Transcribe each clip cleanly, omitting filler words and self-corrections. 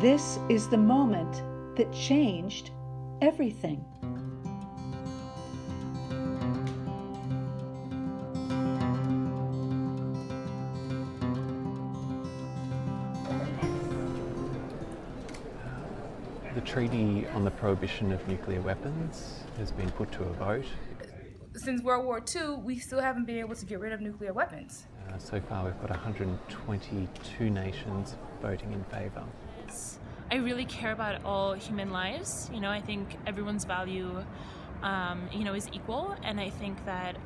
This is the moment that changed everything. The Treaty on the Prohibition of Nuclear Weapons has been put to a vote. Since World War II, we still haven't been able to get rid of nuclear weapons. So far we've got 122 nations voting in favour. I really care about all human lives. I think everyone's value, is equal, and I think that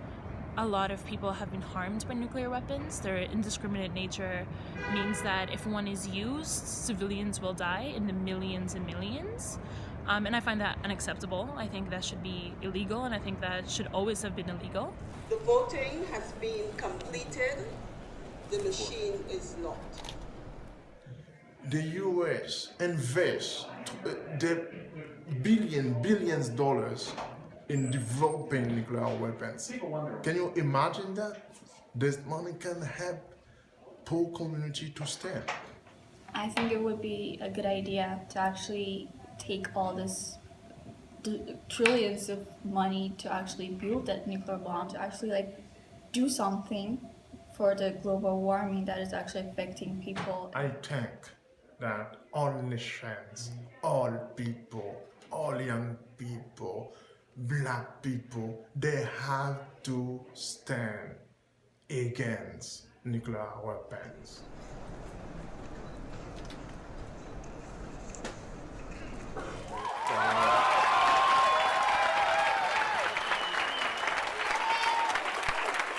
a lot of people have been harmed by nuclear weapons. Their indiscriminate nature means that if one is used, civilians will die in the millions and millions. And I find that unacceptable. I think that should be illegal, and I think that should always have been illegal. The voting has been completed. The machine is locked. The US invests the billions of dollars in developing nuclear weapons. Can you imagine that? This money can help poor community to stand. I think it would be a good idea to actually take all this trillions of money to actually build that nuclear bomb, to actually do something for the global warming that is actually affecting people. I think that all nations, all people, all young people, Black people, they have to stand against nuclear weapons.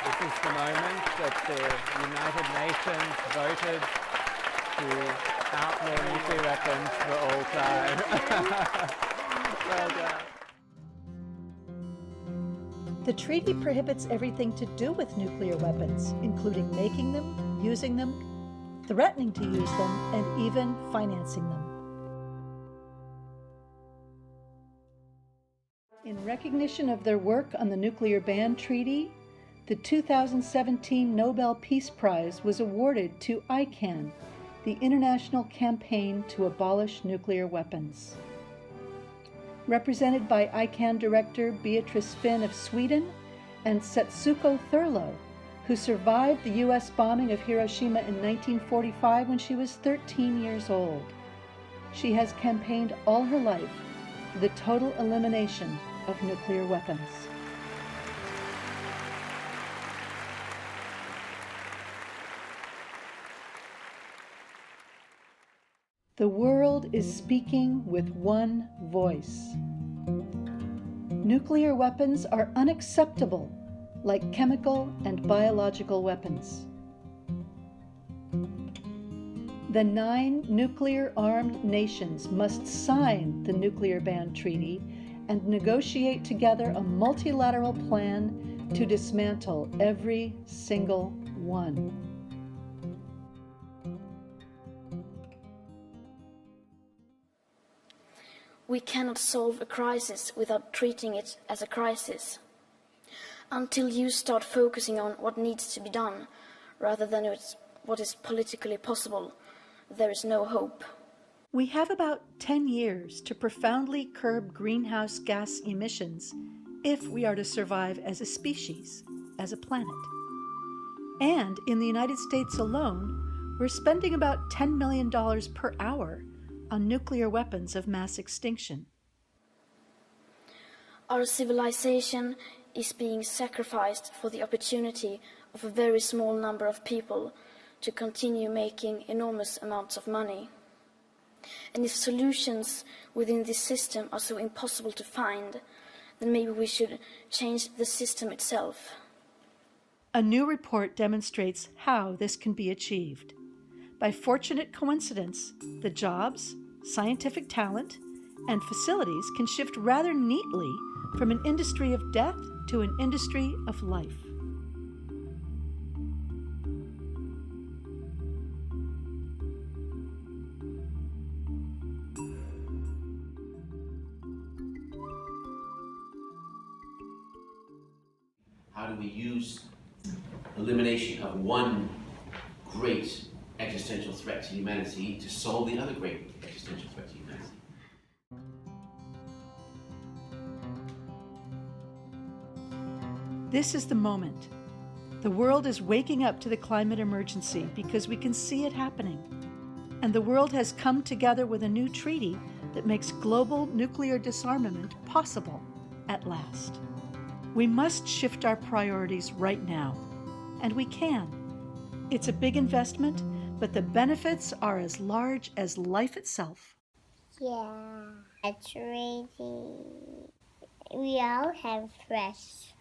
This is the moment that the United Nations voted to outlaw nuclear weapons for all time. Well done. The treaty prohibits everything to do with nuclear weapons, including making them, using them, threatening to use them, and even financing them. In recognition of their work on the Nuclear Ban Treaty, the 2017 Nobel Peace Prize was awarded to ICAN, the International Campaign to Abolish Nuclear Weapons. Represented by ICAN Director Beatrice Finn of Sweden and Setsuko Thurlow, who survived the U.S. bombing of Hiroshima in 1945 when she was 13 years old. She has campaigned all her life for the total elimination of nuclear weapons. The world is speaking with one voice. Nuclear weapons are unacceptable, like chemical and biological weapons. The 9 nuclear-armed nations must sign the Nuclear Ban Treaty and negotiate together a multilateral plan to dismantle every single one. We cannot solve a crisis without treating it as a crisis. Until you start focusing on what needs to be done, rather than what is politically possible, there is no hope. We have about 10 years to profoundly curb greenhouse gas emissions if we are to survive as a species, as a planet. And in the United States alone, we're spending about $10 million per hour on nuclear weapons of mass extinction. Our civilization is being sacrificed for the opportunity of a very small number of people to continue making enormous amounts of money. And if solutions within this system are so impossible to find, then maybe we should change the system itself. A new report demonstrates how this can be achieved. By fortunate coincidence, the jobs, scientific talent, and facilities can shift rather neatly from an industry of death to an industry of life. How do we use elimination of one great existential threat to humanity to solve the other great existential threat to humanity. This is the moment. The world is waking up to the climate emergency because we can see it happening. And the world has come together with a new treaty that makes global nuclear disarmament possible at last. We must shift our priorities right now. And we can. It's a big investment, but the benefits are as large as life itself. Yeah, a treaty. We all have fresh